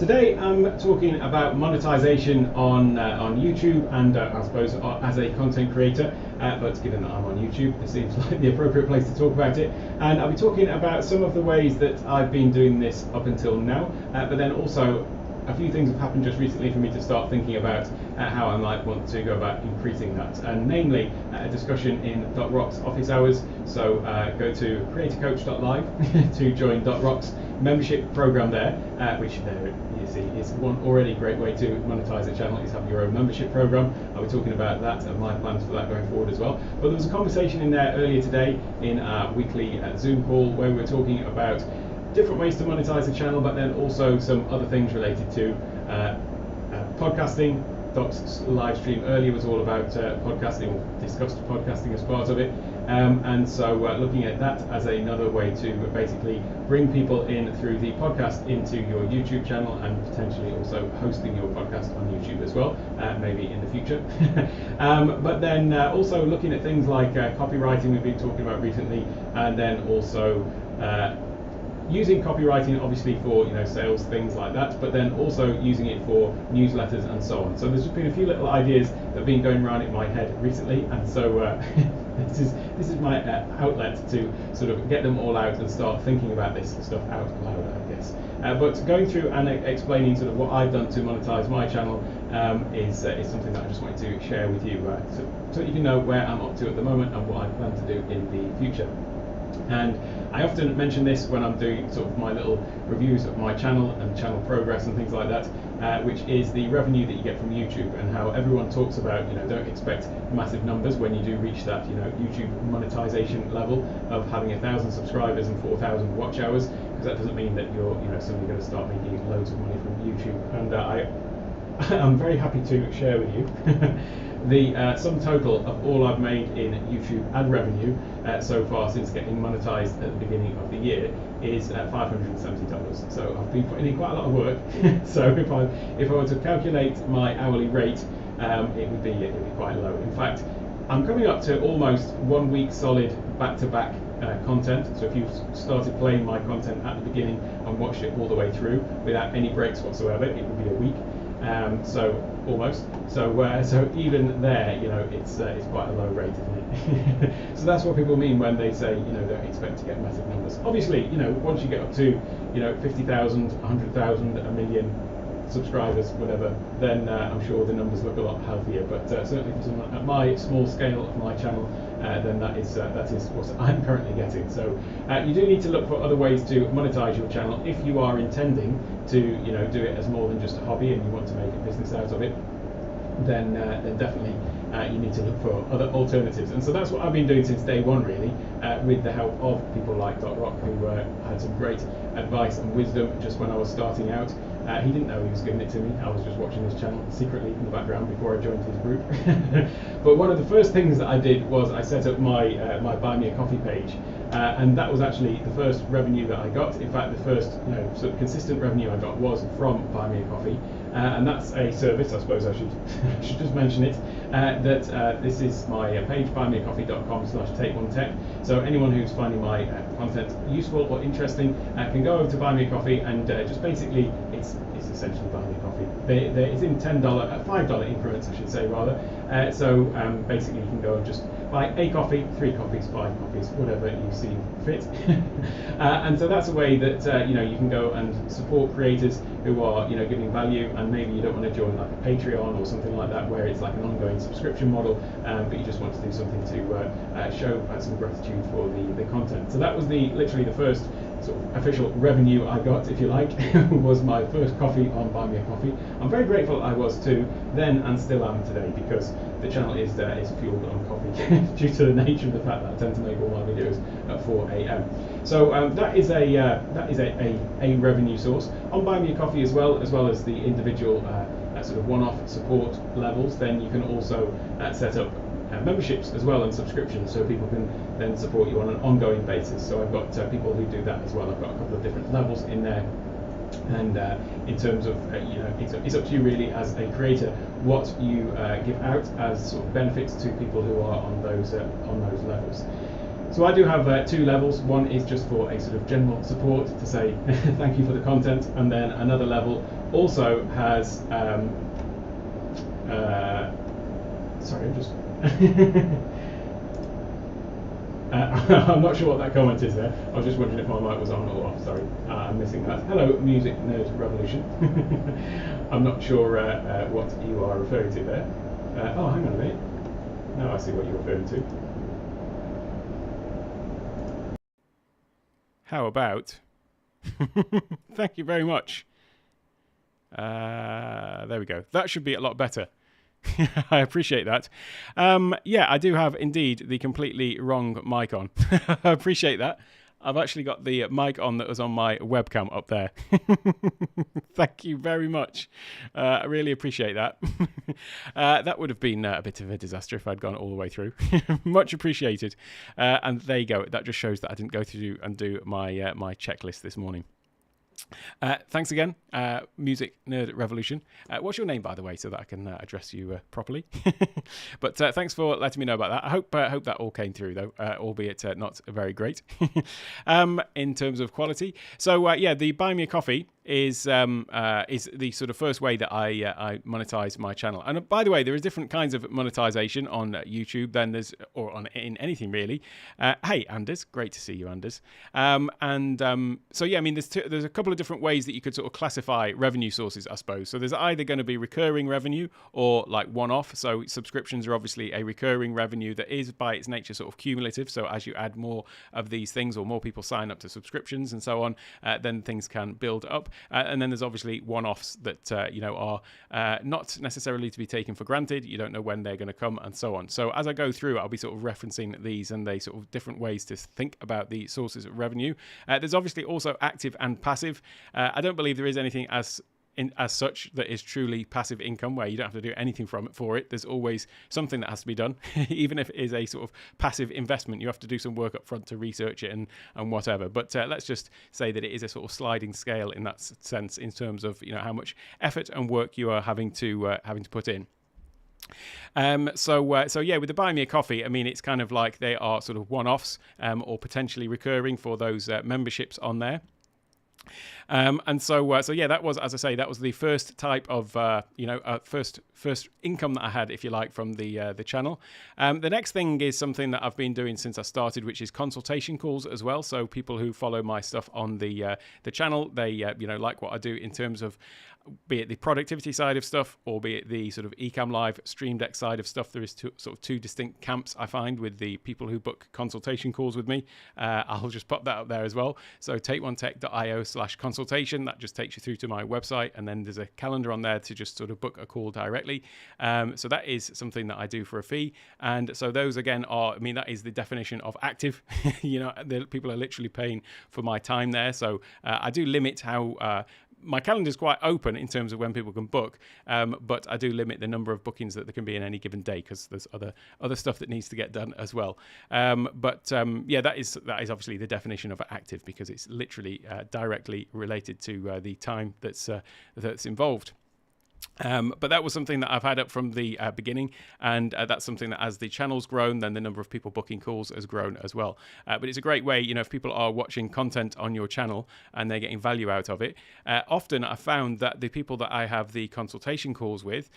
Today I'm talking about monetization on YouTube and I suppose as a content creator, but given that I'm on YouTube, this seems like the appropriate place to talk about it. And I'll be talking about some of the ways that I've been doing this up until now, but then also a few things have happened just recently for me to start thinking about how I might want to go about increasing that, and namely a discussion in .rock's office hours. So go to creatorcoach.live to join .rock's membership program there, which there you see is one already great way to monetize a channel, is have your own membership program. I'll be talking about that and my plans for that going forward as well. But there was a conversation in there earlier today in our weekly Zoom call where we were talking about different ways to monetize the channel, but then also some other things related to podcasting. Doc's live stream earlier was all about podcasting, or discussed podcasting as part of it, and so looking at that as another way to basically bring people in through the podcast into your YouTube channel, and potentially also hosting your podcast on YouTube as well, maybe in the future. But then also looking at things like copywriting we've been talking about recently, and then also using copywriting obviously for sales, things like that, but then also using it for newsletters and so on. So there's just been a few little ideas that have been going around in my head recently, and so this is my outlet to sort of get them all out and start thinking about this stuff out loud, I guess. But going through and explaining sort of what I've done to monetize my channel is something that I just wanted to share with you, so you can know where I'm up to at the moment and what I plan to do in the future. And I often mention this when I'm doing sort of my little reviews of my channel and channel progress and things like that, which is the revenue that you get from YouTube, and how everyone talks about, don't expect massive numbers when you do reach that, YouTube monetization level of having 1,000 subscribers and 4,000 watch hours, because that doesn't mean that you're, suddenly going to start making loads of money from YouTube. And I'm very happy to share with you the sum total of all I've made in YouTube ad revenue so far since getting monetized at the beginning of the year is $570. So I've been putting in quite a lot of work. So if I were to calculate my hourly rate, it would be quite low. In fact, I'm coming up to almost 1 week solid back-to-back content. So if you started playing my content at the beginning and watched it all the way through without any breaks whatsoever, it would be a week. So almost. So even there, it's quite a low rate, isn't it? So that's what people mean when they say, don't expect to get massive numbers. Obviously, once you get up to, 50,000, 100,000, a million subscribers, whatever, then I'm sure the numbers look a lot healthier. But certainly for someone at my small scale of my channel, then that is what I'm currently getting. So you do need to look for other ways to monetize your channel if you are intending to do it as more than just a hobby and you want to make a business out of it. Then definitely you need to look for other alternatives. And so that's what I've been doing since day one, really, with the help of people like Rock, who had some great advice and wisdom just when I was starting out. He didn't know he was giving it to me. I was just watching his channel secretly in the background before I joined his group. But one of the first things that I did was I set up my my Buy Me a Coffee page, and that was actually the first revenue that I got. In fact, the first sort of consistent revenue I got was from Buy Me a Coffee, and that's a service. I suppose I should should just mention it. That this is my page, buymeacoffee.com/take1tech. So anyone who's finding my content useful or interesting can go over to Buy Me a Coffee, and just basically it's essentially Buy Me a Coffee. It's in $5 increments, I should say, rather. So basically you can go and just buy a coffee, 3 coffees, 5 coffees, whatever you see fit. And so that's a way that you can go and support creators who are giving value, and maybe you don't want to join like a Patreon or something like that where it's like an ongoing subscription model, but you just want to do something to show some gratitude for the content. So that was literally the first sort of official revenue I got, if you like, was my first coffee on Buy Me a Coffee. I'm very grateful I was too then, and still am today, because the channel is fueled on coffee due to the nature of the fact that I tend to make all my videos at 4 AM. So that is a revenue source on Buy Me a Coffee, as well as the individual sort of one-off support levels. Then you can also set up memberships as well, and subscriptions, so people can then support you on an ongoing basis. So I've got people who do that as well. I've got a couple of different levels in there, and in terms of it's up to you really as a creator what you give out as sort of benefits to people who are on those levels. So I do have 2 levels. One is just for a sort of general support to say thank you for the content, and then another level also has sorry, I'm just I'm not sure what that comment is there. I was just wondering if my mic was on or off. Sorry, I'm missing that. Hello, Music Nerd Revolution. I'm not sure what you are referring to there. Oh, hang on a minute. Now I see what you're referring to. How about? Thank you very much. There we go. That should be a lot better. I appreciate that. Yeah, I do have indeed the completely wrong mic on. I appreciate that. I've actually got the mic on that was on my webcam up there. Thank you very much. I really appreciate that. That would have been a bit of a disaster if I'd gone all the way through. Much appreciated. And there you go. That just shows that I didn't go through and do my my checklist this morning. Thanks again, Music Nerd Revolution. What's your name, by the way, so that I can address you properly? But thanks for letting me know about that. I hope that all came through, though, albeit not very great in terms of quality. So yeah, the Buy Me a Coffee is the sort of first way that I monetize my channel. And by the way, there is different kinds of monetization on YouTube than there's in anything really. Hey, Anders, great to see you, Anders. So yeah, I mean, there's a couple of different ways that you could sort of classify revenue sources, I suppose. So there's either going to be recurring revenue or like one-off. So subscriptions are obviously a recurring revenue that is by its nature sort of cumulative. So as you add more of these things or more people sign up to subscriptions and so on, then things can build up. And then there's obviously one-offs that are not necessarily to be taken for granted. You don't know when they're going to come and so on. So as I go through, I'll be sort of referencing these and they sort of different ways to think about the sources of revenue. There's obviously also active and passive. I don't believe there is anything as such that is truly passive income where you don't have to do anything for it. There's always something that has to be done. Even if it is a sort of passive investment, you have to do some work up front to research it and whatever. But let's just say that it is a sort of sliding scale in that sense in terms of how much effort and work you are having to put in. So yeah, with the Buy Me a Coffee, I mean, it's kind of like they are sort of one-offs or potentially recurring for those memberships on there. So yeah, that was, as I say, that was the first type of first income that I had, if you like, from the channel. The next thing is something that I've been doing since I started, which is consultation calls as well. So people who follow my stuff on the channel, they like what I do in terms of, be it the productivity side of stuff or be it the sort of Ecom Live Stream Deck side of stuff. There is two distinct camps, I find, with the people who book consultation calls with me. I'll just pop that up there as well. So takeonetech.io/consultation, that just takes you through to my website, and then there's a calendar on there to just sort of book a call directly. So that is something that I do for a fee. And so those again are, I mean, that is the definition of active. The people are literally paying for my time there. So I do limit how my calendar is quite open in terms of when people can book, but I do limit the number of bookings that there can be in any given day because there's other stuff that needs to get done as well. Yeah, that is obviously the definition of active because it's literally directly related to the time that's involved. But that was something that I've had up from the beginning, and that's something that as the channel's grown, then the number of people booking calls has grown as well. But it's a great way, if people are watching content on your channel and they're getting value out of it. Often I found that the people that I have the consultation calls with,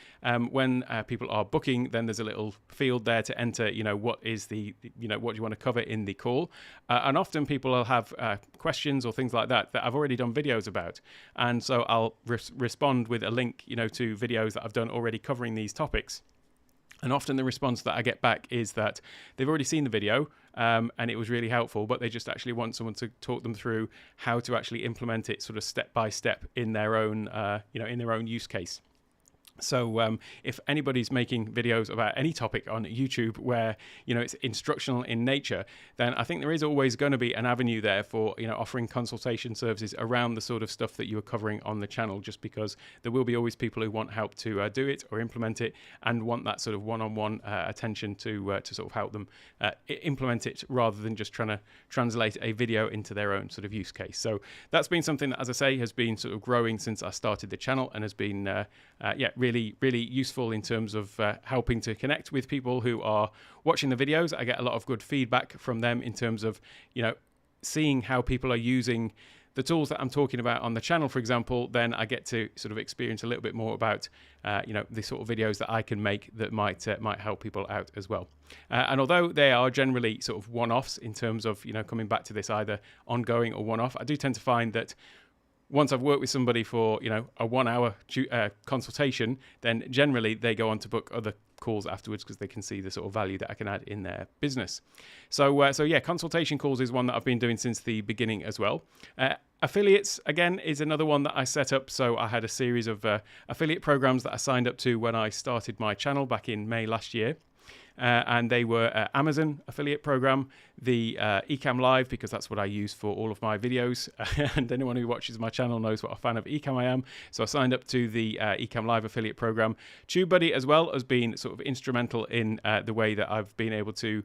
when people are booking, then there's a little field there to enter, what is the, what you want to cover in the call. And often people will have questions or things like that I've already done videos about. And so I'll respond with a link, to videos that I've done already covering these topics. And often the response that I get back is that they've already seen the video and it was really helpful, but they just actually want someone to talk them through how to actually implement it sort of step by step in their own, in their own use case. So if anybody's making videos about any topic on YouTube where, it's instructional in nature, then I think there is always going to be an avenue there for, offering consultation services around the sort of stuff that you are covering on the channel, just because there will be always people who want help to do it or implement it and want that sort of one-on-one attention to sort of help them implement it rather than just trying to translate a video into their own sort of use case. So that's been something that, as I say, has been sort of growing since I started the channel and has been, really, really useful in terms of helping to connect with people who are watching the videos. I get a lot of good feedback from them in terms of, seeing how people are using the tools that I'm talking about on the channel, for example. Then I get to sort of experience a little bit more about, the sort of videos that I can make that might help people out as well. And although they are generally sort of one-offs in terms of, coming back to this either ongoing or one-off, I do tend to find that once I've worked with somebody for, a 1 hour consultation, then generally they go on to book other calls afterwards because they can see the sort of value that I can add in their business. So yeah, consultation calls is one that I've been doing since the beginning as well. Affiliates, again, is another one that I set up. So I had a series of affiliate programs that I signed up to when I started my channel back in May last year. And they were Amazon affiliate program, the Ecom Live, because that's what I use for all of my videos. And anyone who watches my channel knows what a fan of Ecom I am. So I signed up to the Ecom Live affiliate program. TubeBuddy as well has been sort of instrumental in the way that I've been able to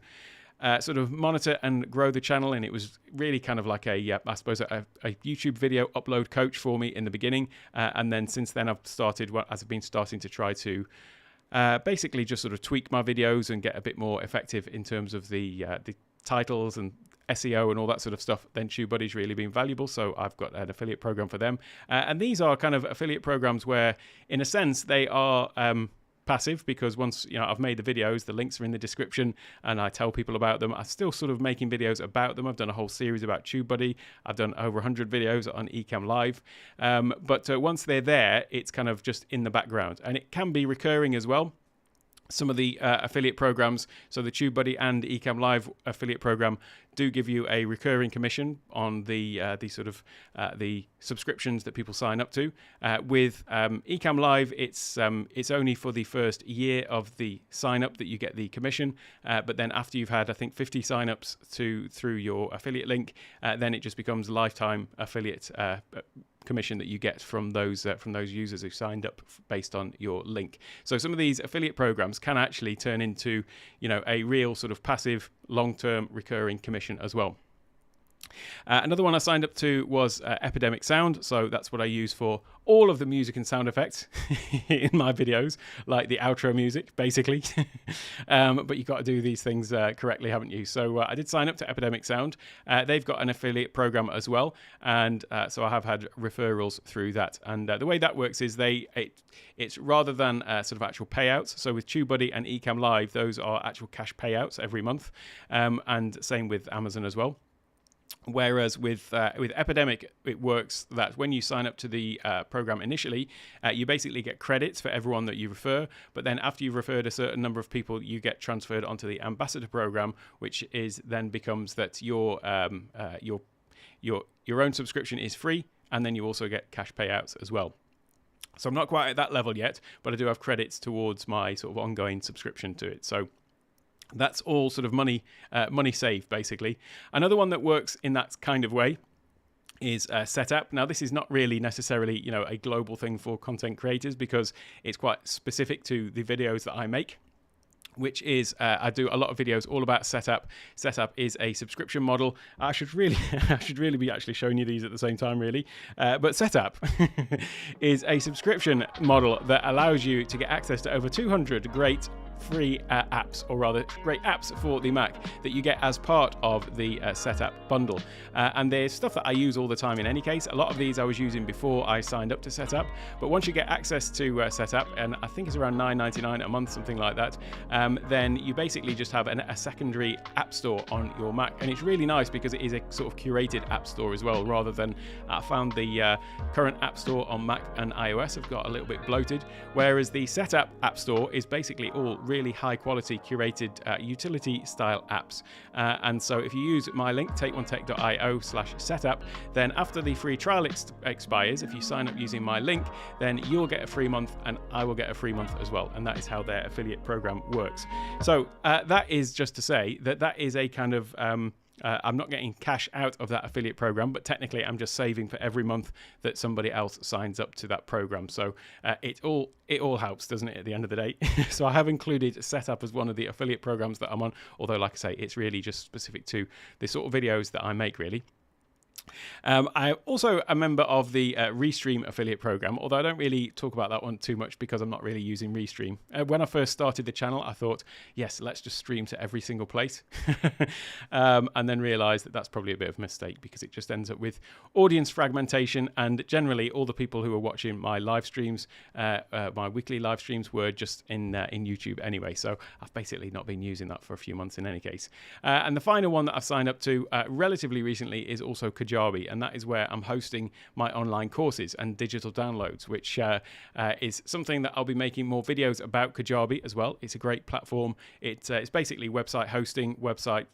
sort of monitor and grow the channel. And it was really kind of like a YouTube video upload coach for me in the beginning. And then since then I've started, as I've been starting to try to basically just sort of tweak my videos and get a bit more effective in terms of the titles and SEO and all that sort of stuff, then TubeBuddy's really been valuable. So I've got an affiliate program for them. And these are kind of affiliate programs where, in a sense, they are passive, because once I've made the videos, the links are in the description and I tell people about them. I'm still sort of making videos about them. I've done a whole series about TubeBuddy. I've done over 100 videos on Ecom Live. But once they're there, it's kind of just in the background, and it can be recurring as well. Some of the affiliate programs, so the TubeBuddy and Ecom Live affiliate program, do give you a recurring commission on the sort of the subscriptions that people sign up to. With Ecom Live, it's only for the first year of the sign up that you get the commission, but then after you've had, I think, 50 signups through your affiliate link, then it just becomes lifetime affiliate commission that you get from those users who signed up based on your link. So some of these affiliate programs can actually turn into a real sort of passive, long-term recurring commission as well. Another one I signed up to was Epidemic Sound. So that's what I use for all of the music and sound effects in my videos, like the outro music, basically. But you've got to do these things correctly, haven't you? So I did sign up to Epidemic Sound. They've got an affiliate program as well. And so I have had referrals through that. And the way that works is it's rather than sort of actual payouts. So with TubeBuddy and Ecom Live, those are actual cash payouts every month. And same with Amazon as well. Whereas with Epidemic, it works that when you sign up to the program initially, you basically get credits for everyone that you refer. But then after you've referred a certain number of people, you get transferred onto the ambassador program, which then becomes that your own subscription is free, and then you also get cash payouts as well. So I'm not quite at that level yet, but I do have credits towards my sort of ongoing subscription to it. So that's all sort of money saved, basically. Another one that works in that kind of way is Setup. Now, this is not really necessarily, a global thing for content creators, because it's quite specific to the videos that I make, which is I do a lot of videos all about Setup. Setup is a subscription model. I should really be actually showing you these at the same time, really. But Setup is a subscription model that allows you to get access to over 200 great free apps, or rather great apps for the Mac that you get as part of the Setup bundle. And there's stuff that I use all the time in any case. A lot of these I was using before I signed up to Setup, but once you get access to Setup, and I think it's around $9.99 a month, something like that, then you basically just have a secondary app store on your Mac. And it's really nice because it is a sort of curated app store as well, rather than I found the current app store on Mac and iOS have got a little bit bloated, whereas the Setup app store is basically all really high quality curated utility style apps. And so if you use my link, takeonetech.io/setup, then after the free trial expires, if you sign up using my link, then you'll get a free month and I will get a free month as well. And that is how their affiliate program works. So that is just to say that is a kind of I'm not getting cash out of that affiliate program, but technically I'm just saving for every month that somebody else signs up to that program. So it all helps, doesn't it, at the end of the day? So I have included Setup as one of the affiliate programs that I'm on, although like I say, it's really just specific to the sort of videos that I make, really. I'm also a member of the Restream affiliate program, although I don't really talk about that one too much because I'm not really using Restream. When I first started the channel, I thought, yes, let's just stream to every single place. And then realized that that's probably a bit of a mistake because it just ends up with audience fragmentation. And generally, all the people who are watching my live streams, my weekly live streams, were just in YouTube anyway. So I've basically not been using that for a few months in any case. And the final one that I've signed up to relatively recently is also Kajabi, and that is where I'm hosting my online courses and digital downloads, which is something that I'll be making more videos about Kajabi as well. It's a great platform. It's basically website hosting, website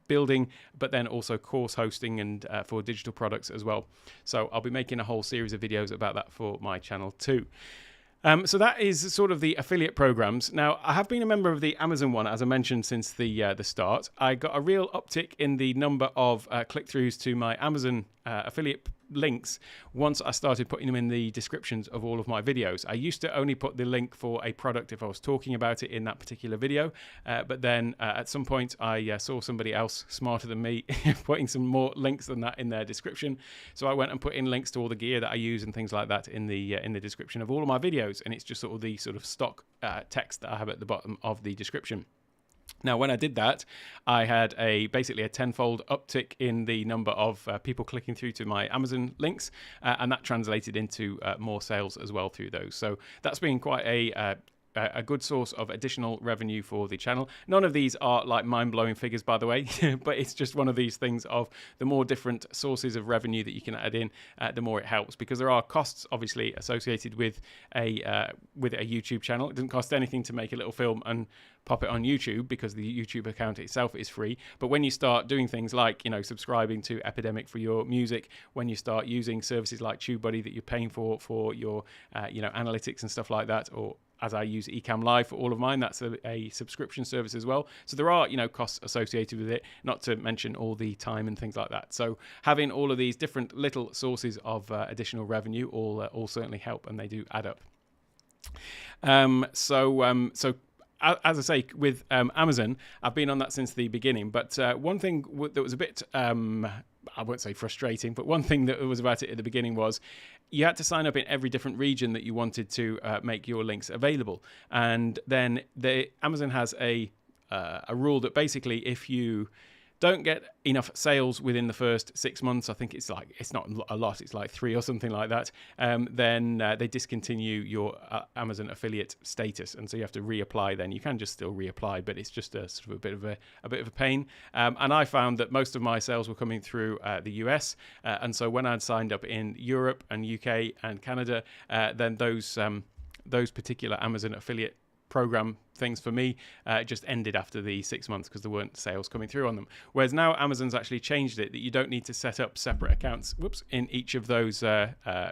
building, but then also course hosting and for digital products as well. So I'll be making a whole series of videos about that for my channel too. So that is sort of the affiliate programs. Now, I have been a member of the Amazon one, as I mentioned, since the start. I got a real uptick in the number of click-throughs to my Amazon affiliate links once I started putting them in the descriptions of all of my videos. I used to only put the link for a product if I was talking about it in that particular video, but then at some point I saw somebody else smarter than me putting some more links than that in their description, so I went and put in links to all the gear that I use and things like that in the description of all of my videos, and it's just sort of the sort of stock text that I have at the bottom of the description. Now, when I did that, I had basically a tenfold uptick in the number of people clicking through to my Amazon links, and that translated into more sales as well through those. So that's been quite a good source of additional revenue for the channel. None of these are like mind-blowing figures, by the way, but it's just one of these things of the more different sources of revenue that you can add in, the more it helps, because there are costs obviously associated with a YouTube channel. It doesn't cost anything to make a little film and pop it on YouTube because the YouTube account itself is free. But when you start doing things like, subscribing to Epidemic for your music, when you start using services like TubeBuddy that you're paying for your, analytics and stuff like that, or as I use Ecom Live for all of mine, that's a subscription service as well. So there are, costs associated with it, not to mention all the time and things like that. So having all of these different little sources of additional revenue all certainly help, and they do add up. So as I say, with Amazon, I've been on that since the beginning. But one thing that was a bit, I won't say frustrating, but one thing that was about it at the beginning was you had to sign up in every different region that you wanted to make your links available. And then Amazon has a rule that basically if you don't get enough sales within the first 6 months, I think it's not a lot, it's like 3 or something like that, then they discontinue your Amazon affiliate status, and so you have to reapply. Then you can just still reapply, but it's just a sort of a bit of a pain. And I found that most of my sales were coming through the US, and so when I'd signed up in Europe and UK and Canada, then those particular Amazon affiliate program things for me just ended after the 6 months because there weren't sales coming through on them. Whereas now Amazon's actually changed it that you don't need to set up separate accounts in each of those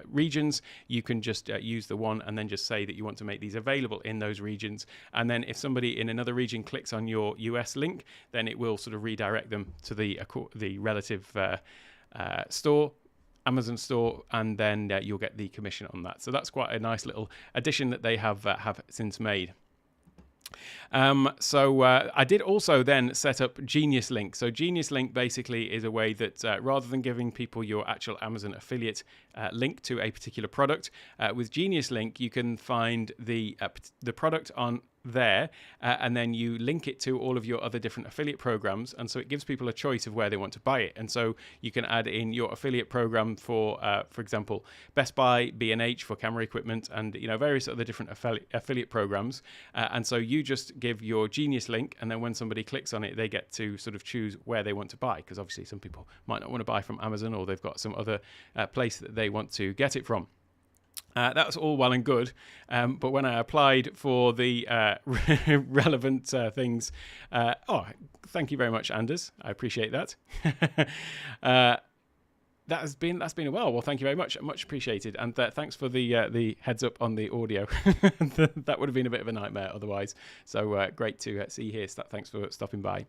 regions. You can just use the one and then just say that you want to make these available in those regions, and then if somebody in another region clicks on your US link, then it will sort of redirect them to the relative store, Amazon store, and then you'll get the commission on that. So that's quite a nice little addition that they have since made. So I did also then set up Genius Link. So Genius Link basically is a way that rather than giving people your actual Amazon affiliate link to a particular product, with Genius Link you can find the product on there, and then you link it to all of your other different affiliate programs, and so it gives people a choice of where they want to buy it. And so you can add in your affiliate program for example, Best Buy, B&H for camera equipment, and various other different affiliate programs. And so you just give your Genius link, and then when somebody clicks on it, they get to sort of choose where they want to buy, because obviously some people might not want to buy from Amazon, or they've got some other place that they want to get it from. That was all well and good, but when I applied for the relevant things, thank you very much, Anders. I appreciate that. That's been a while. Well, thank you very much. Much appreciated, and thanks for the heads up on the audio. That would have been a bit of a nightmare otherwise. So great to see you here. Thanks for stopping by.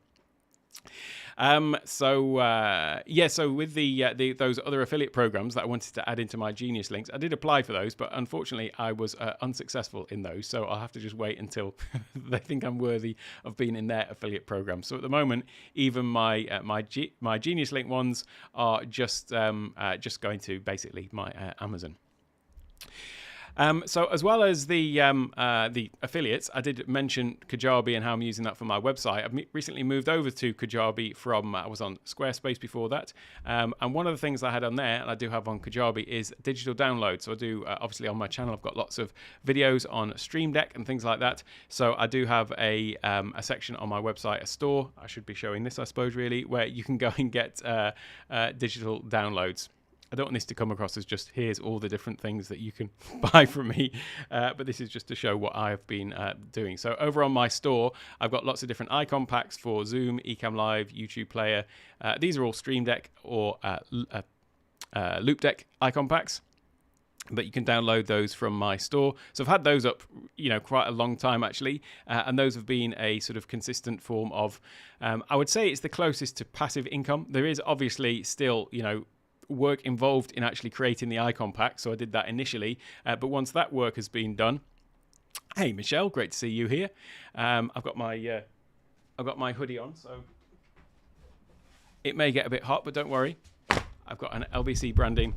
So with the those other affiliate programs that I wanted to add into my Genius links, I did apply for those, but unfortunately I was unsuccessful in those. So I'll have to just wait until they think I'm worthy of being in their affiliate program. So at the moment, even my Genius link ones are just going to basically my Amazon. So as well as the affiliates, I did mention Kajabi and how I'm using that for my website. I've recently moved over to Kajabi from, I was on Squarespace before that. And one of the things I had on there, and I do have on Kajabi, is digital download. So I do, obviously on my channel, I've got lots of videos on Stream Deck and things like that. So I do have a section on my website, a store. I should be showing this, I suppose, really, where you can go and get digital downloads. I don't want this to come across as just here's all the different things that you can buy from me, but this is just to show what I've been doing. So over on my store, I've got lots of different icon packs for Zoom, Ecom Live, YouTube Player. These are all Stream Deck or Loop Deck icon packs, but you can download those from my store. So I've had those up, quite a long time actually, and those have been a sort of consistent form of, I would say it's the closest to passive income. There is obviously still, work involved in actually creating the icon pack, so I did that initially, but once that work has been done, hey Michelle, great to see you here. I've got my hoodie on, so it may get a bit hot, but don't worry, I've got an LBC branding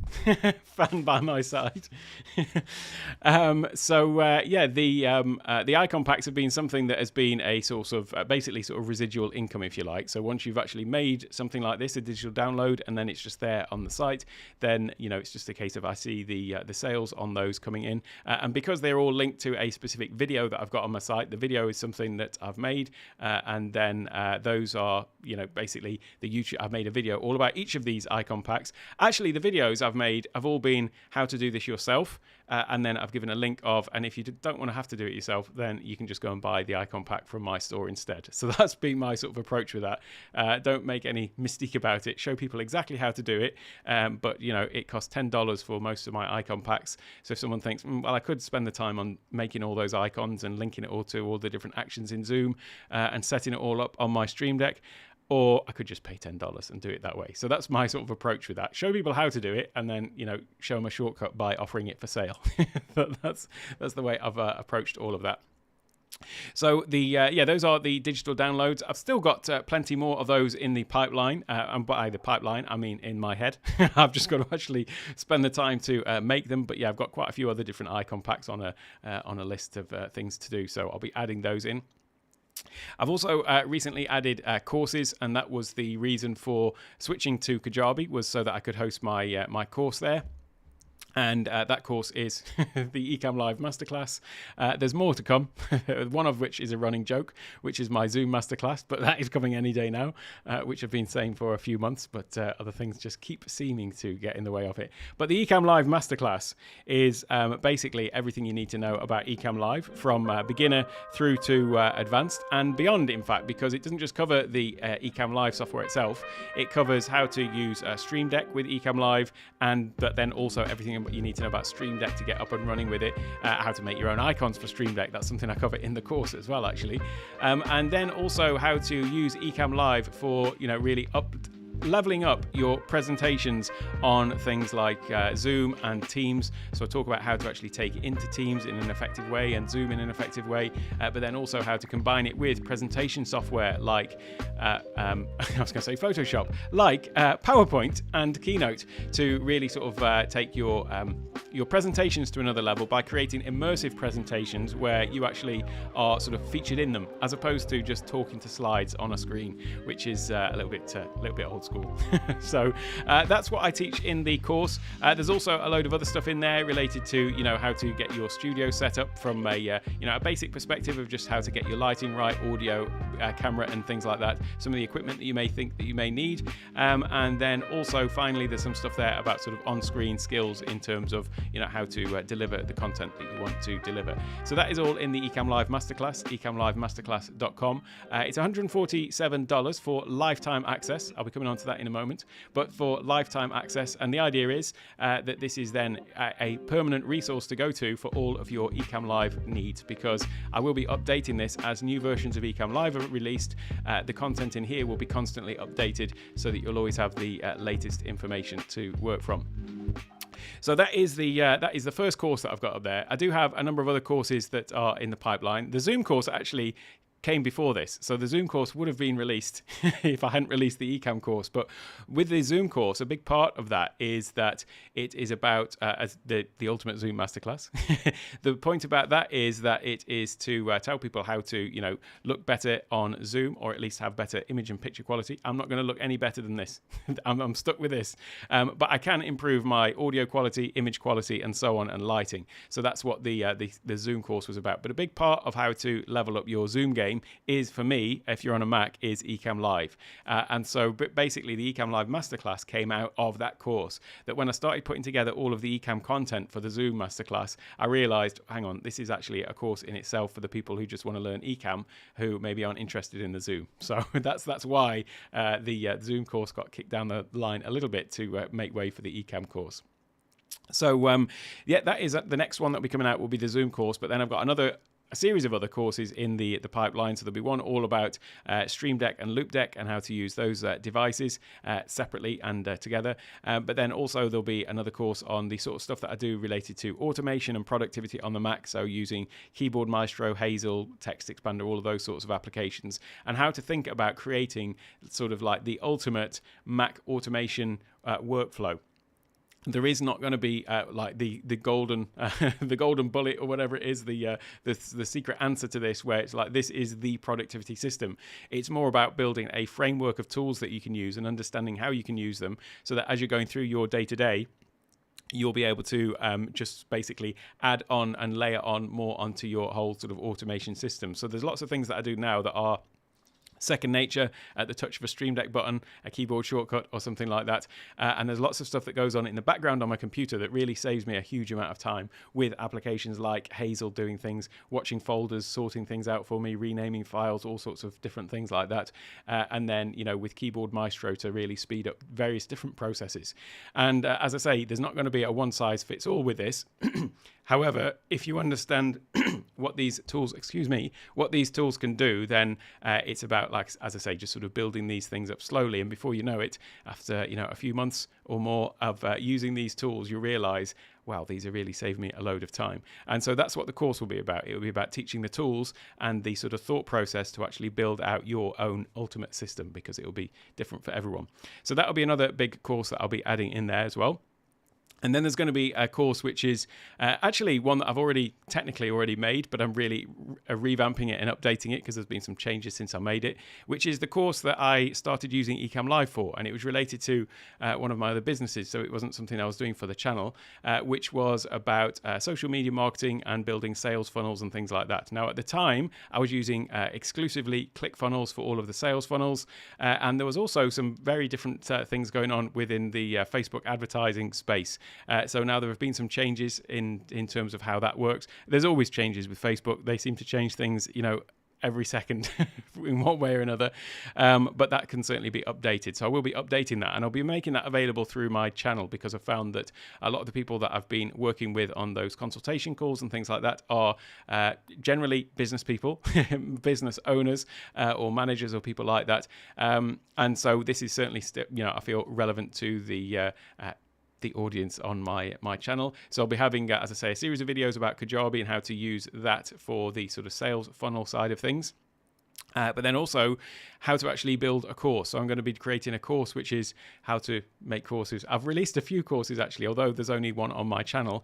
fan by my side. The icon packs have been something that has been a source of basically sort of residual income, if you like. So once you've actually made something like this, a digital download, and then it's just there on the site, then it's just a case of I see the sales on those coming in, and because they're all linked to a specific video that I've got on my site, the video is something that I've made, and then those are basically the YouTube. I've made a video all about each of these icon packs. Actually, the videos I've made have all been how to do this yourself, and then I've given a link of, and if you don't want to have to do it yourself, then you can just go and buy the icon pack from my store instead. So that's been my sort of approach with that. Don't make any mystique about it. Show people exactly how to do it, but it costs $10 for most of my icon packs. So if someone thinks, well, I could spend the time on making all those icons and linking it all to all the different actions in Zoom and setting it all up on my Stream Deck, or I could just pay $10 and do it that way. So that's my sort of approach with that. Show people how to do it, and then show them a shortcut by offering it for sale. That's the way I've approached all of that. So those are the digital downloads. I've still got plenty more of those in the pipeline, and by the pipeline I mean in my head. I've just got to actually spend the time to make them. But yeah, I've got quite a few other different icon packs on a list of things to do. So I'll be adding those in. I've also recently added courses, and that was the reason for switching to Kajabi, was so that I could host my my course there. And that course is the Ecom Live Masterclass. There's more to come, one of which is a running joke, which is my Zoom Masterclass, but that is coming any day now, which I've been saying for a few months, but other things just keep seeming to get in the way of it. But the Ecom Live Masterclass is basically everything you need to know about Ecom Live, from beginner through to advanced and beyond, in fact, because it doesn't just cover the Ecom Live software itself. It covers how to use Stream Deck with Ecom Live, but then also everything what you need to know about Stream Deck to get up and running with it, how to make your own icons for Stream Deck. That's something I cover in the course as well, actually. And then also how to use Ecom Live for, really leveling up your presentations on things like Zoom and Teams. So I talk about how to actually take it into Teams in an effective way and Zoom in an effective way, but then also how to combine it with presentation software like I was going to say Photoshop, like PowerPoint and Keynote, to really sort of take your presentations to another level by creating immersive presentations where you actually are sort of featured in them, as opposed to just talking to slides on a screen, which is a little bit old school. So that's what I teach in the course. There's also a load of other stuff in there related to how to get your studio set up from a basic perspective of just how to get your lighting right, audio, camera and things like that, some of the equipment that you may think that you may need, and then also finally there's some stuff there about sort of on-screen skills in terms of how to deliver the content that you want to deliver. So that is all in the Ecom Live Masterclass, ecomlivemasterclass.com. It's $147 for lifetime access. I'll be coming on on to that in a moment, but for lifetime access. And the idea is that this is then a permanent resource to go to for all of your Ecom Live needs, because I will be updating this as new versions of Ecom Live are released. The content in here will be constantly updated so that you'll always have the latest information to work from. So that is the first course that I've got up there. I do have a number of other courses that are in the pipeline. The Zoom course actually came before this, so the Zoom course would have been released if I hadn't released the Ecom course. But with the Zoom course, a big part of that is that it is about as the ultimate Zoom masterclass. The point about that is that it is to tell people how to look better on Zoom, or at least have better image and picture quality. I'm not going to look any better than this. I'm stuck with this, but I can improve my audio quality, image quality, and so on, and lighting. So that's what the Zoom course was about. But a big part of how to level up your Zoom game is, for me, if you're on a Mac, is Ecom Live. And so basically the Ecom Live Masterclass came out of that course. That when I started putting together all of the Ecom content for the Zoom Masterclass, I realized, hang on, this is actually a course in itself for the people who just want to learn Ecom, who maybe aren't interested in the Zoom. So that's why the Zoom course got kicked down the line a little bit to make way for the Ecom course. So yeah, that is the next one that will be coming out, will be the Zoom course. But then I've got a series of other courses in the pipeline. So there'll be one all about Stream Deck and Loop Deck and how to use those devices separately and together. But then also there'll be another course on the sort of stuff that I do related to automation and productivity on the Mac. So using Keyboard Maestro, Hazel, Text Expander, all of those sorts of applications, and how to think about creating sort of like the ultimate Mac automation workflow. There is not going to be like the golden the golden bullet or whatever it is, the secret answer to this, where it's like this is the productivity system. It's more about building a framework of tools that you can use and understanding how you can use them, so that as you're going through your day-to-day, you'll be able to just basically add on and layer on more onto your whole sort of automation system. So there's lots of things that I do now that are second nature at the touch of a Stream Deck button, a keyboard shortcut or something like that. And there's lots of stuff that goes on in the background on my computer that really saves me a huge amount of time, with applications like Hazel doing things, watching folders, sorting things out for me, renaming files, all sorts of different things like that. And then, with Keyboard Maestro to really speed up various different processes. And as I say, there's not going to be a one size fits all with this. However, if you understand what these tools can do, then it's about, like, as I say, just sort of building these things up slowly. And before you know it, after a few months or more of using these tools, you realize, wow, these are really saving me a load of time. And so that's what the course will be about. It will be about teaching the tools and the sort of thought process to actually build out your own ultimate system, because it will be different for everyone. So that'll be another big course that I'll be adding in there as well. And then there's going to be a course which is actually one that I've technically already made, but I'm really revamping it and updating it because there's been some changes since I made it, which is the course that I started using Ecom Live for. And it was related to one of my other businesses, so it wasn't something I was doing for the channel, which was about social media marketing and building sales funnels and things like that. Now, at the time, I was using exclusively ClickFunnels for all of the sales funnels. And there was also some very different things going on within the Facebook advertising space. So now there have been some changes in terms of how that works. There's always changes with Facebook. They seem to change things, every second in one way or another. But that can certainly be updated. So I will be updating that, and I'll be making that available through my channel, because I've found that a lot of the people that I've been working with on those consultation calls and things like that are generally business people, business owners or managers or people like that. And so this is certainly I feel relevant to the audience on my channel. So I'll be having, as I say, a series of videos about Kajabi and how to use that for the sort of sales funnel side of things. But then also how to actually build a course. So I'm going to be creating a course which is how to make courses. I've released a few courses actually, although there's only one on my channel.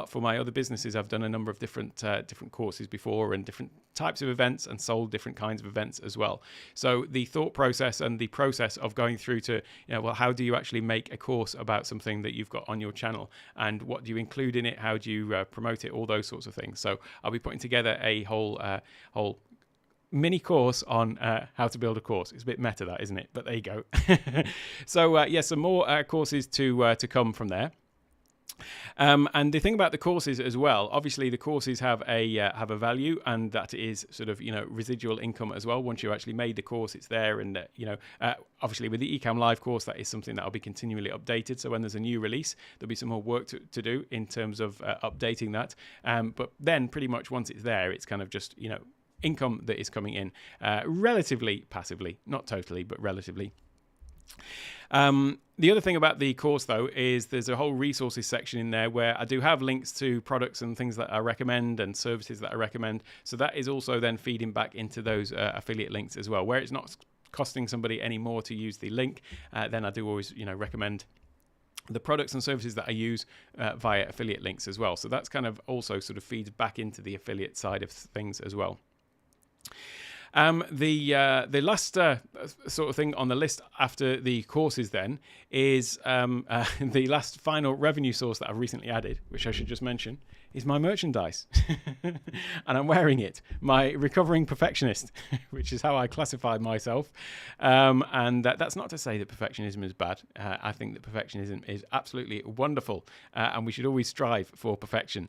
For my other businesses, I've done a number of different courses before, and different types of events, and sold different kinds of events as well. So the thought process and the process of going through to, how do you actually make a course about something that you've got on your channel, and what do you include in it? How do you promote it? All those sorts of things. So I'll be putting together a whole mini course on how to build a course. It's a bit meta, that, isn't it? But there you go. So some more courses to come from there. And the thing about the courses as well, obviously the courses have a value, and that is sort of residual income as well. Once you've actually made the course, it's there, and obviously with the Ecom Live course, that is something that will be continually updated. So when there's a new release, there'll be some more work to do in terms of updating that. But then pretty much once it's there, it's kind of just income that is coming in relatively passively, not totally, but relatively. The other thing about the course, though, is there's a whole resources section in there where I do have links to products and things that I recommend and services that I recommend. So that is also then feeding back into those affiliate links as well, where it's not costing somebody any more to use the link. Then I do always, recommend the products and services that I use via affiliate links as well. So that's kind of also sort of feeds back into the affiliate side of things as well. The last sort of thing on the list after the courses then is the last final revenue source that I've recently added, which I should just mention, is my merchandise. And I'm wearing it, my recovering perfectionist, which is how I classify myself. And that's not to say that perfectionism is bad. I think that perfectionism is absolutely wonderful, and we should always strive for perfection.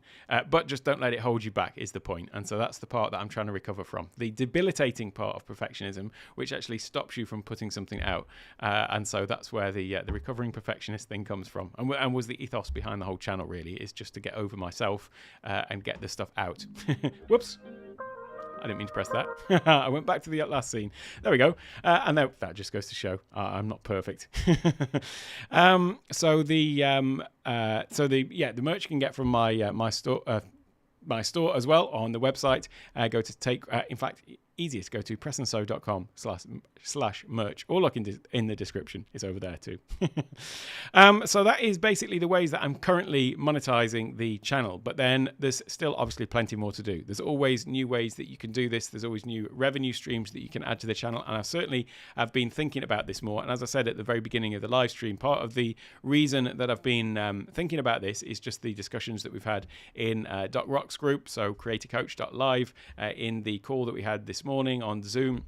But just don't let it hold you back is the point. And so that's the part that I'm trying to recover from. The debilitating part of perfectionism, which actually stops you from putting something out. And so that's where the recovering perfectionist thing comes from, and was the ethos behind the whole channel, really, is just to get over myself and get this stuff out. Whoops. I didn't mean to press that. I went back to the last scene. There we go. And that just goes to show I'm not perfect. So the merch you can get from my store store as well on the website. Go to in fact, easiest, go to pressandsew.com/merch, or look in the description. It's over there too. So that is basically the ways that I'm currently monetizing the channel, but then there's still obviously plenty more to do. There's always new ways that you can do this. There's always new revenue streams that you can add to the channel, and I certainly have been thinking about this more. And as I said at the very beginning of the live stream, part of the reason that I've been thinking about this is just the discussions that we've had in Doc Rock's group, so creatorcoach.live, in the call that we had this morning on Zoom,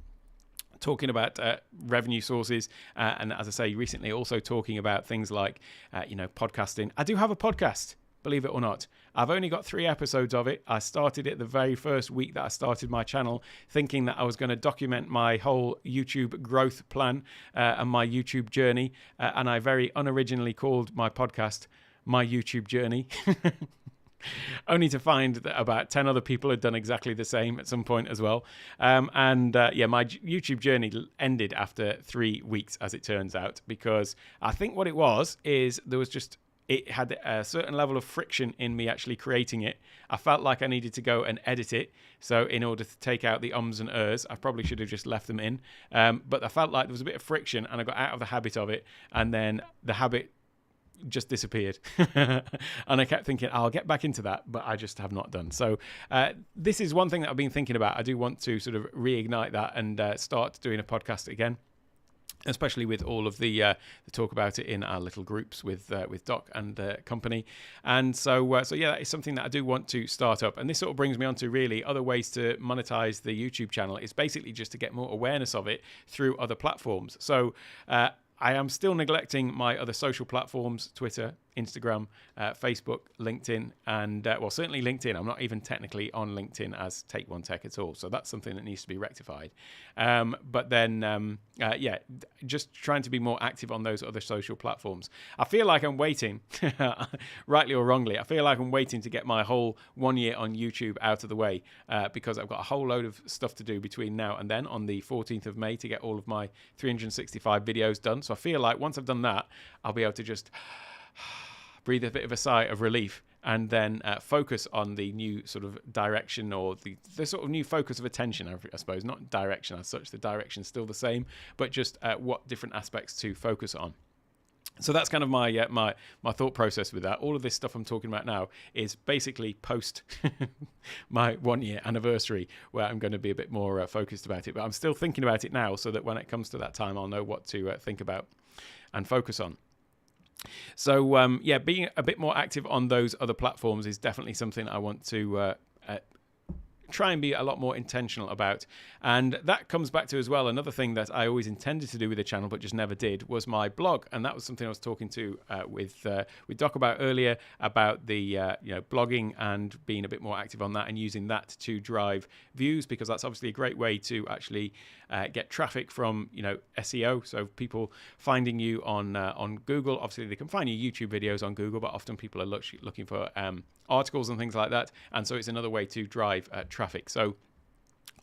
talking about revenue sources, and as I say, recently also talking about things like podcasting. I do have a podcast, believe it or not. I've only got 3 episodes of it. I started it the very first week that I started my channel, thinking that I was going to document my whole YouTube growth plan and my YouTube journey, and I very unoriginally called my podcast My YouTube Journey. Only to find that about 10 other people had done exactly the same at some point as well. My YouTube journey ended after 3 weeks, as it turns out, because I think what it was is it had a certain level of friction in me actually creating it. I felt like I needed to go and edit it. So in order to take out the ums and ers, I probably should have just left them in. But I felt like there was a bit of friction, and I got out of the habit of it. And then the habit just disappeared. And I kept thinking, I'll get back into that, but I just have not done. So this is one thing that I've been thinking about. I do want to sort of reignite that and start doing a podcast again, especially with all of the talk about it in our little groups with Doc and company. And so yeah, that is something that I do want to start up. And this sort of brings me on to really other ways to monetize the YouTube channel. It's basically just to get more awareness of it through other platforms. So I am still neglecting my other social platforms, Twitter, Instagram, Facebook, LinkedIn, and certainly LinkedIn. I'm not even technically on LinkedIn as Take One Tech at all. So that's something that needs to be rectified. But then, just trying to be more active on those other social platforms. I feel like I'm waiting, rightly or wrongly, I feel like I'm waiting to get my whole 1 year on YouTube out of the way, because I've got a whole load of stuff to do between now and then on the 14th of May to get all of my 365 videos done. So I feel like once I've done that, I'll be able to just breathe a bit of a sigh of relief, and then focus on the new sort of direction, or the sort of new focus of attention, I suppose. Not direction as such, the direction's still the same, but just what different aspects to focus on. So that's kind of my my thought process with that. All of this stuff I'm talking about now is basically post my 1 year anniversary, where I'm going to be a bit more focused about it. But I'm still thinking about it now, so that when it comes to that time, I'll know what to think about and focus on. So being a bit more active on those other platforms is definitely something I want to try and be a lot more intentional about. And that comes back to as well, another thing that I always intended to do with the channel but just never did was my blog. And that was something I was talking to with Doc about earlier, about the blogging and being a bit more active on that and using that to drive views, because that's obviously a great way to actually get traffic from SEO. So people finding you on Google, obviously they can find your YouTube videos on Google, but often people are looking for articles and things like that, and so it's another way to drive traffic. So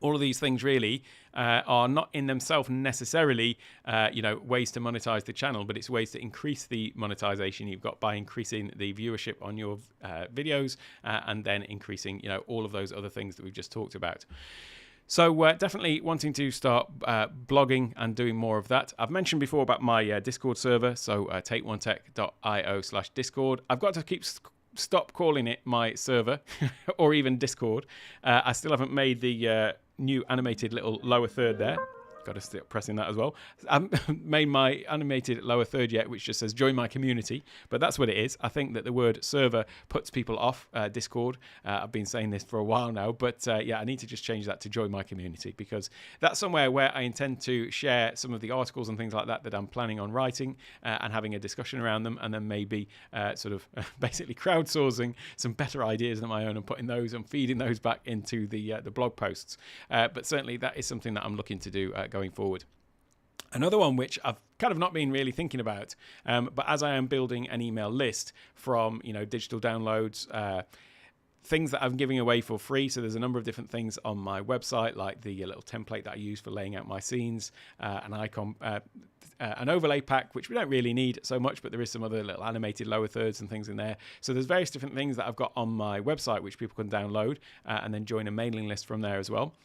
all of these things really are not in themselves necessarily ways to monetize the channel, but it's ways to increase the monetization you've got by increasing the viewership on your videos and then increasing all of those other things that we've just talked about. So definitely wanting to start blogging and doing more of that. I've mentioned before about my Discord server, so takeonetech.io/Discord. I've got to stop calling it my server or even Discord. I still haven't made the new animated little lower third there. Got to stop pressing that as well. I haven't made my animated lower third yet, which just says join my community, but that's what it is. I think that the word server puts people off Discord. I've been saying this for a while now, but yeah, I need to just change that to join my community, because that's somewhere where I intend to share some of the articles and things like that that I'm planning on writing and having a discussion around them, and then maybe sort of basically crowdsourcing some better ideas than my own and putting those and feeding those back into the blog posts. But certainly that is something that I'm looking to do going forward. Another one which I've kind of not been really thinking about, but as I am building an email list from digital downloads, things that I'm giving away for free. So there's a number of different things on my website, like the little template that I use for laying out my scenes, an icon, an overlay pack, which we don't really need so much, but there is some other little animated lower thirds and things in there. So there's various different things that I've got on my website, which people can download and then join a mailing list from there as well.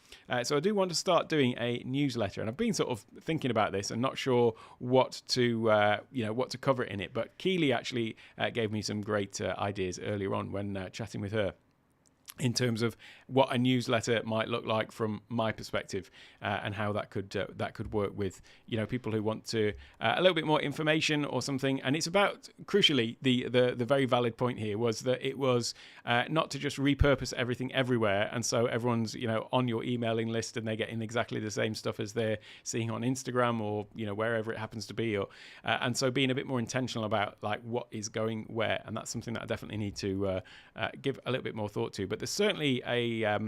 So I do want to start doing a newsletter, and I've been sort of thinking about this and not sure what to what to cover in it. But Keely actually gave me some great ideas earlier on when chatting with her, in terms of what a newsletter might look like from my perspective, and how that could work with people who want to a little bit more information or something. And it's about, crucially, the very valid point here was that it was not to just repurpose everything everywhere, and so everyone's on your emailing list and they're getting exactly the same stuff as they're seeing on Instagram or wherever it happens to be, or and so being a bit more intentional about like what is going where, and that's something that I definitely need to give a little bit more thought to. But there's certainly a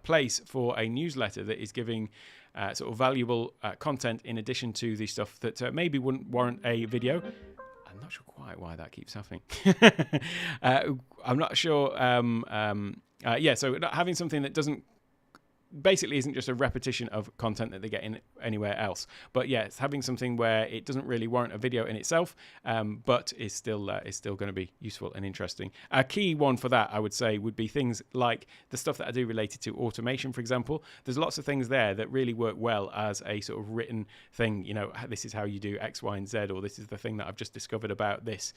place for a newsletter that is giving sort of valuable content in addition to the stuff that maybe wouldn't warrant a video. I'm not sure quite why that keeps happening. I'm not sure. So having something that basically isn't just a repetition of content that they get in anywhere else, but yeah, it's having something where it doesn't really warrant a video in itself, but is still going to be useful and interesting. A key one for that, I would say, would be things like the stuff that I do related to automation, for example. There's lots of things there that really work well as a sort of written thing. This is how you do X, Y, and Z, or this is the thing that I've just discovered about this,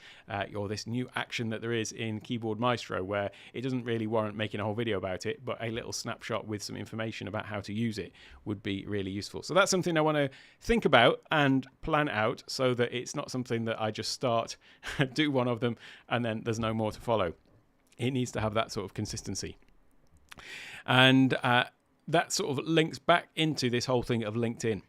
or this new action that there is in Keyboard Maestro, where it doesn't really warrant making a whole video about it, but a little snapshot with some information about how to use it would be really useful. So that's something I want to think about and plan out, so that it's not something that I just start, do one of them, and then there's no more to follow. It needs to have that sort of consistency. And that sort of links back into this whole thing of LinkedIn.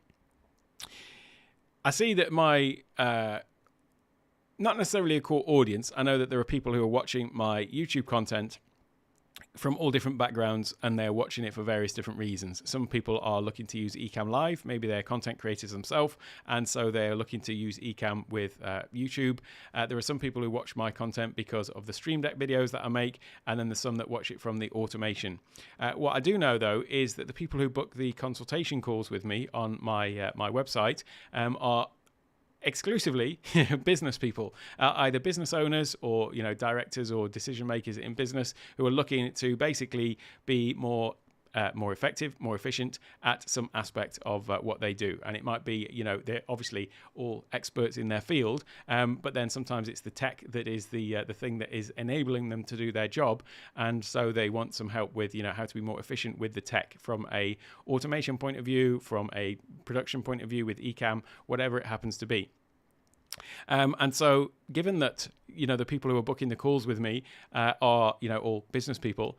I see that my not necessarily a core audience. I know that there are people who are watching my YouTube content from all different backgrounds, and they're watching it for various different reasons. Some people are looking to use Ecom Live. Maybe they're content creators themselves, and so they're looking to use Ecom with YouTube. There are some people who watch my content because of the Stream Deck videos that I make, and then there's some that watch it from the automation. What I do know, though, is that the people who book the consultation calls with me on my my website are exclusively business people, either business owners or directors or decision makers in business, who are looking to basically be more effective, more efficient at some aspect of what they do. And it might be, they're obviously all experts in their field, but then sometimes it's the tech that is the thing that is enabling them to do their job, and so they want some help with how to be more efficient with the tech from a automation point of view, from a production point of view with Ecom, whatever it happens to be. And so given that the people who are booking the calls with me are all business people,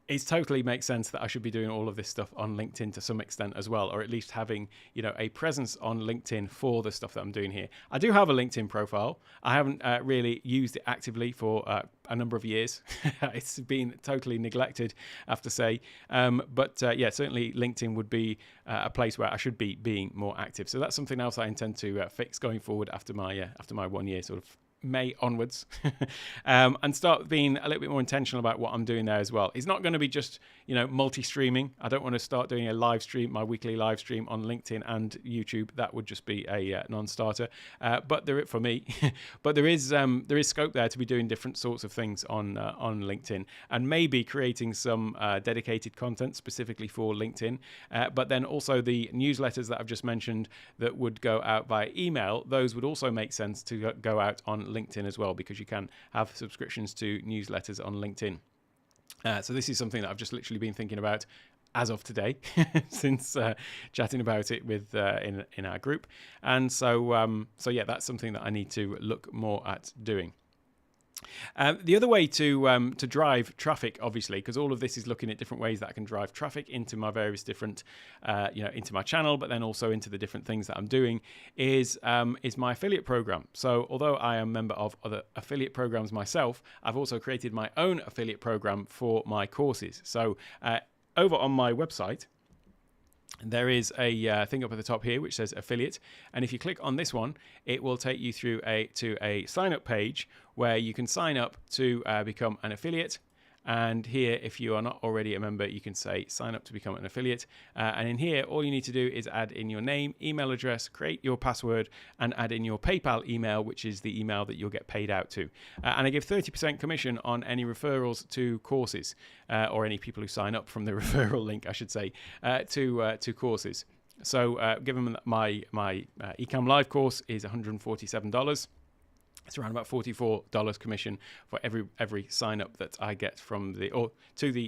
it totally makes sense that I should be doing all of this stuff on LinkedIn to some extent as well, or at least having, a presence on LinkedIn for the stuff that I'm doing here. I do have a LinkedIn profile. I haven't really used it actively for a number of years. It's been totally neglected, I have to say. But certainly LinkedIn would be a place where I should be being more active. So that's something else I intend to fix going forward after my 1 year sort of May onwards, and start being a little bit more intentional about what I'm doing there as well. It's not going to be just, multi-streaming. I don't want to start doing a live stream, my weekly live stream on LinkedIn and YouTube. That would just be a non-starter. But for me, but there is scope there to be doing different sorts of things on LinkedIn, and maybe creating some dedicated content specifically for LinkedIn. But then also the newsletters that I've just mentioned that would go out via email, those would also make sense to go out on LinkedIn as well, because you can have subscriptions to newsletters on LinkedIn. So this is something that I've just literally been thinking about as of today, since chatting about it with in our group, and so that's something that I need to look more at doing. The other way to drive traffic, obviously, because all of this is looking at different ways that I can drive traffic into my various different, into my channel, but then also into the different things that I'm doing, is my affiliate program. So although I am a member of other affiliate programs myself, I've also created my own affiliate program for my courses. So over on my website, there is a thing up at the top here which says affiliate, and if you click on this one, it will take you through to a sign up page where you can sign up to become an affiliate. And here, if you are not already a member, you can say sign up to become an affiliate. And in here, all you need to do is add in your name, email address, create your password, and add in your PayPal email, which is the email that you'll get paid out to. And I give 30% commission on any referrals to courses, or any people who sign up from the referral link, I should say, to courses. So given that my Ecom Live course is $147, it's around about $44 commission for every sign up that I get from the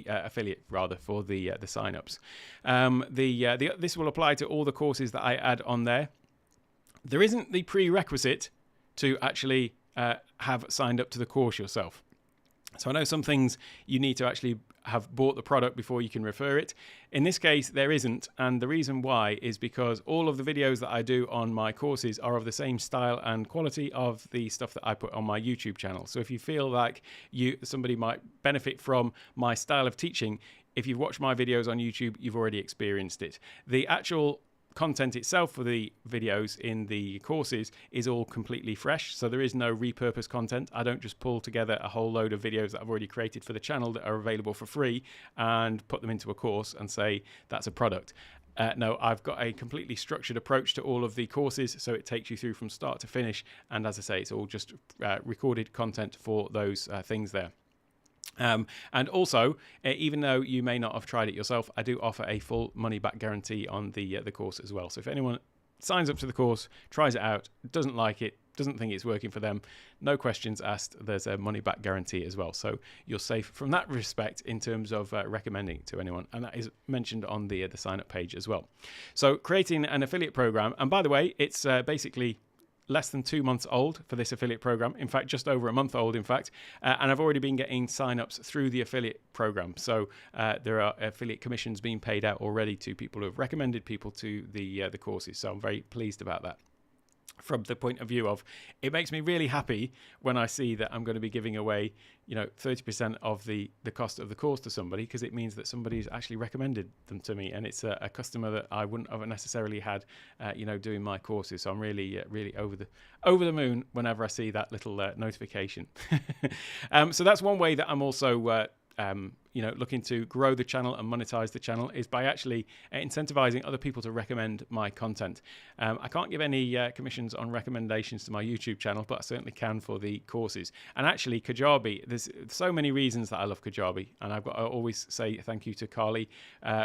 affiliate rather, for the sign ups. This will apply to all the courses that I add on there. There isn't the prerequisite to actually have signed up to the course yourself. So I know some things you need to actually have bought the product before you can refer it. In this case, there isn't, and the reason why is because all of the videos that I do on my courses are of the same style and quality of the stuff that I put on my YouTube channel. So if you feel like somebody might benefit from my style of teaching, if you've watched my videos on YouTube, you've already experienced it. The actual content itself for the videos in the courses is all completely fresh, so there is no repurposed content. I don't just pull together a whole load of videos that I've already created for the channel that are available for free and put them into a course and say that's a product. No, I've got a completely structured approach to all of the courses, so it takes you through from start to finish, and as I say, it's all just recorded content for those things there. And also, even though you may not have tried it yourself, I do offer a full money-back guarantee on the course as well. So if anyone signs up to the course, tries it out, doesn't like it, doesn't think it's working for them, no questions asked, there's a money-back guarantee as well. So you're safe from that respect in terms of recommending it to anyone. And that is mentioned on the sign-up page as well. So creating an affiliate program, and by the way, it's basically less than 2 months old for this affiliate program. In fact, just over a month old, in fact. And I've already been getting signups through the affiliate program. So there are affiliate commissions being paid out already to people who have recommended people to the courses. So I'm very pleased about that. From the point of view of, it makes me really happy when I see that I'm going to be giving away, 30% of the cost of the course to somebody, because it means that somebody's actually recommended them to me, and it's a customer that I wouldn't have necessarily had, doing my courses. So I'm really over the moon whenever I see that little notification. So that's one way that I'm also looking to grow the channel and monetize the channel, is by actually incentivizing other people to recommend my content. I can't give any commissions on recommendations to my YouTube channel, but I certainly can for the courses. And actually, Kajabi, there's so many reasons that I love Kajabi, and I've got to always say thank you to Carly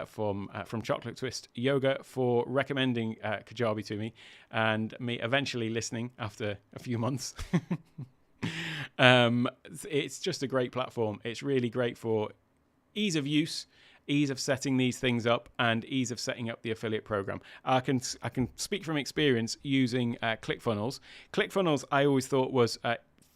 from Chocolate Twist Yoga for recommending Kajabi to me, and me eventually listening after a few months. It's just a great platform. It's really great for ease of use, ease of setting these things up, and ease of setting up the affiliate program. I can speak from experience using ClickFunnels. ClickFunnels I always thought was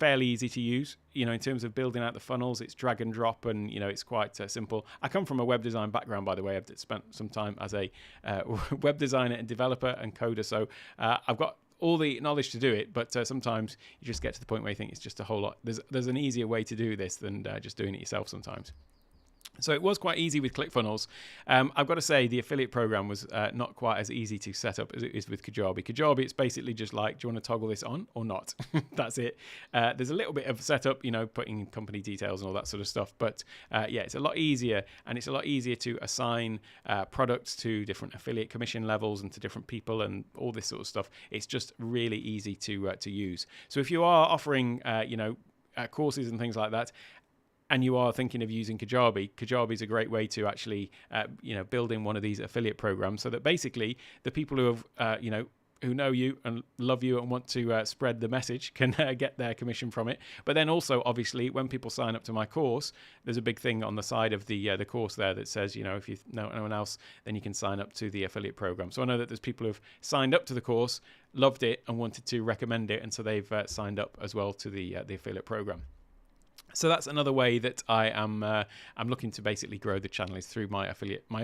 fairly easy to use. In terms of building out the funnels, it's drag and drop, and it's quite simple. I come from a web design background, by the way. I've spent some time as a web designer and developer and coder, so I've got all the knowledge to do it, but sometimes you just get to the point where you think it's just a whole lot. There's an easier way to do this than just doing it yourself sometimes. So it was quite easy with ClickFunnels. I've got to say the affiliate program was not quite as easy to set up as it is with Kajabi. Kajabi, it's basically just like, do you want to toggle this on or not? That's it. There's a little bit of setup, putting in company details and all that sort of stuff. But yeah, it's a lot easier, and it's a lot easier to assign products to different affiliate commission levels and to different people and all this sort of stuff. It's just really easy to use. So if you are offering, courses and things like that, and you are thinking of using Kajabi, Kajabi is a great way to actually, build in one of these affiliate programs, so that basically the people who have, who know you and love you and want to spread the message can get their commission from it. But then also, obviously, when people sign up to my course, there's a big thing on the side of the course there that says, if you know anyone else, then you can sign up to the affiliate program. So I know that there's people who've signed up to the course, loved it, and wanted to recommend it, and so they've signed up as well to the affiliate program. So that's another way that I'm looking to basically grow the channel, is through my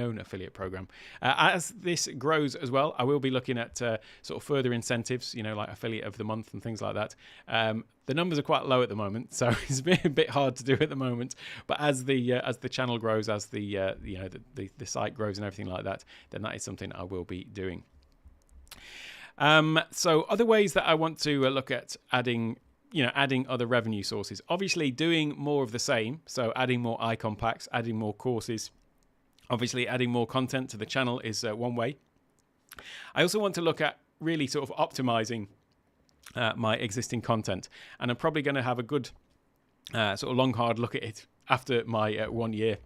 own affiliate program. As this grows as well, I will be looking at sort of further incentives, like affiliate of the month and things like that. The numbers are quite low at the moment, so it's a bit hard to do at the moment. But as the channel grows, as the site grows and everything like that, then that is something I will be doing. So other ways that I want to look at adding other revenue sources. Obviously, doing more of the same, so adding more icon packs, adding more courses, obviously adding more content to the channel is one way. I also want to look at really sort of optimizing my existing content, and I'm probably going to have a good sort of long, hard look at it after my 1 year,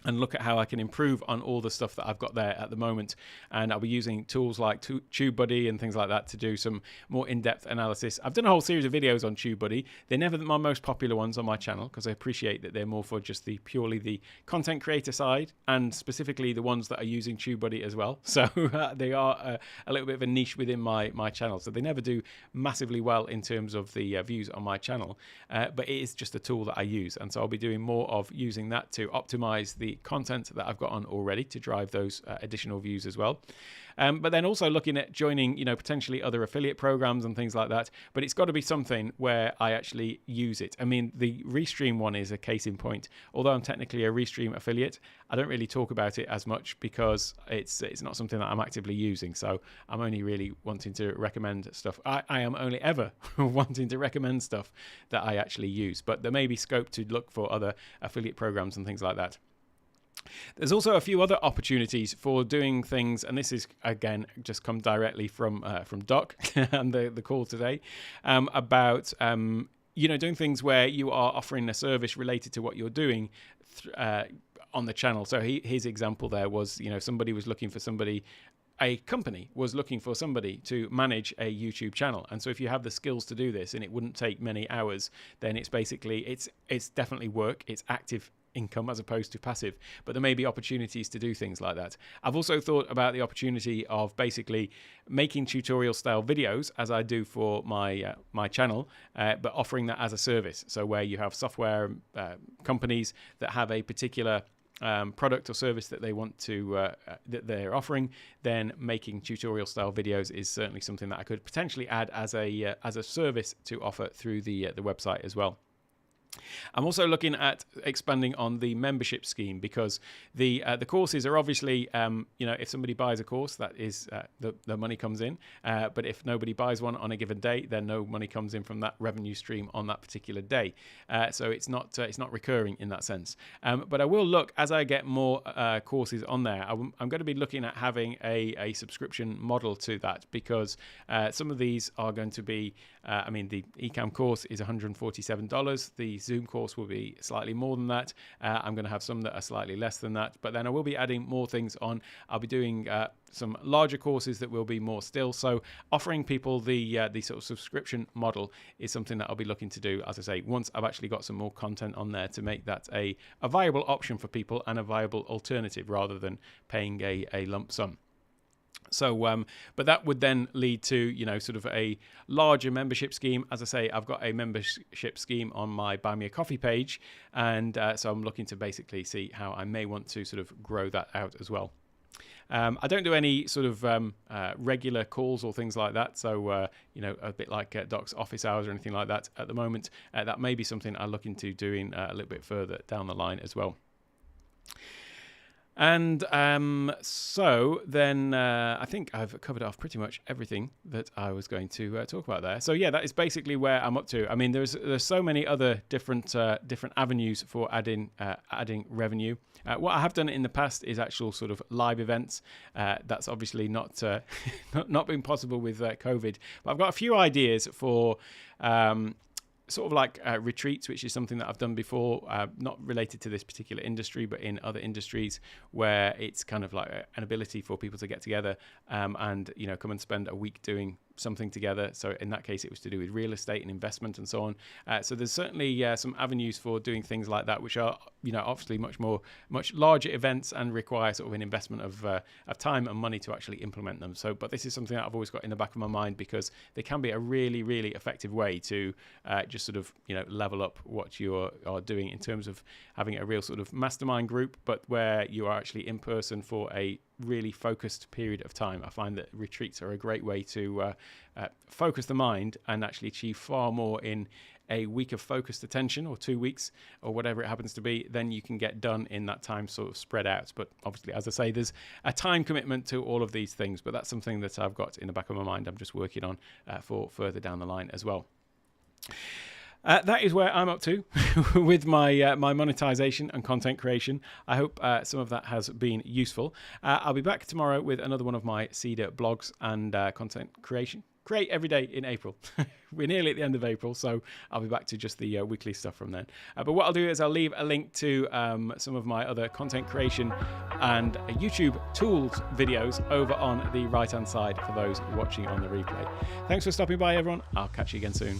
and look at how I can improve on all the stuff that I've got there at the moment. And I'll be using tools like TubeBuddy and things like that to do some more in-depth analysis. I've done a whole series of videos on TubeBuddy. They're never my most popular ones on my channel, because I appreciate that they're more for just purely the content creator side, and specifically the ones that are using TubeBuddy as well. So they are a little bit of a niche within my channel. So they never do massively well in terms of the views on my channel, but it is just a tool that I use. And so I'll be doing more of using that to optimize the content that I've got on already to drive those additional views as well. But then also looking at joining, potentially other affiliate programs and things like that. But it's got to be something where I actually use it. I mean, the Restream one is a case in point. Although I'm technically a Restream affiliate, I don't really talk about it as much because it's not something that I'm actively using. So I'm only really wanting to recommend stuff. I am only ever wanting to recommend stuff that I actually use. But there may be scope to look for other affiliate programs and things like that. There's also a few other opportunities for doing things, and this is again just come directly from Doc and the call today, about doing things where you are offering a service related to what you're doing on the channel. So his example there was, somebody was looking for somebody. A company was looking for somebody to manage a YouTube channel, and so if you have the skills to do this, and it wouldn't take many hours, then it's basically it's definitely work. It's active income as opposed to passive, but there may be opportunities to do things like that. I've also thought about the opportunity of basically making tutorial style videos, as I do for my channel, but offering that as a service. So where you have software companies that have a particular product or service that they want to that they're offering, then making tutorial style videos is certainly something that I could potentially add as a service to offer through the website as well. I'm also looking at expanding on the membership scheme, because the courses are obviously, if somebody buys a course, that is the money comes in. But if nobody buys one on a given day, then no money comes in from that revenue stream on that particular day. So it's not recurring in that sense. But I will look, as I get more courses on there, I'm going to be looking at having a subscription model to that, because some of these are going to be, the Ecom course is $147. The Zoom course will be slightly more than that. I'm going to have some that are slightly less than that, but then I will be adding more things on. I'll be doing some larger courses that will be more still. So offering people the sort of subscription model is something that I'll be looking to do, as I say, once I've actually got some more content on there to make that a viable option for people and a viable alternative rather than paying a lump sum. So, but that would then lead to, sort of a larger membership scheme. As I say, I've got a membership scheme on my Buy Me a Coffee page. And so I'm looking to basically see how I may want to sort of grow that out as well. I don't do any sort of regular calls or things like that. So, a bit like Doc's office hours or anything like that at the moment. That may be something I look into doing a little bit further down the line as well. And so then I think I've covered off pretty much everything that I was going to talk about there. So yeah, that is basically where I'm up to. I mean, there's so many other different avenues for adding revenue. What I have done in the past is actual sort of live events. That's obviously not not been possible with COVID. But I've got a few ideas for sort of like retreats, which is something that I've done before, not related to this particular industry, but in other industries where it's kind of like an ability for people to get together and, come and spend a week doing something together. So in that case, it was to do with real estate and investment and so on. So there's certainly some avenues for doing things like that, which are, obviously much larger events and require sort of an investment of time and money to actually implement them. So, but this is something that I've always got in the back of my mind because they can be a really, really effective way to just sort of, level up what you are doing in terms of having a real sort of mastermind group, but where you are actually in person for a really focused period of time. I find that retreats are a great way to focus the mind and actually achieve far more in a week of focused attention or 2 weeks or whatever it happens to be than you can get done in that time sort of spread out. But obviously, as I say, there's a time commitment to all of these things, but that's something that I've got in the back of my mind. I'm just working on for further down the line as well. That is where I'm up to with my my monetization and content creation. I hope some of that has been useful. I'll be back tomorrow with another one of my Cedar blogs and content creation. Create every day in April. We're nearly at the end of April, so I'll be back to just the weekly stuff from then. But what I'll do is I'll leave a link to some of my other content creation and YouTube tools videos over on the right-hand side for those watching on the replay. Thanks for stopping by, everyone. I'll catch you again soon.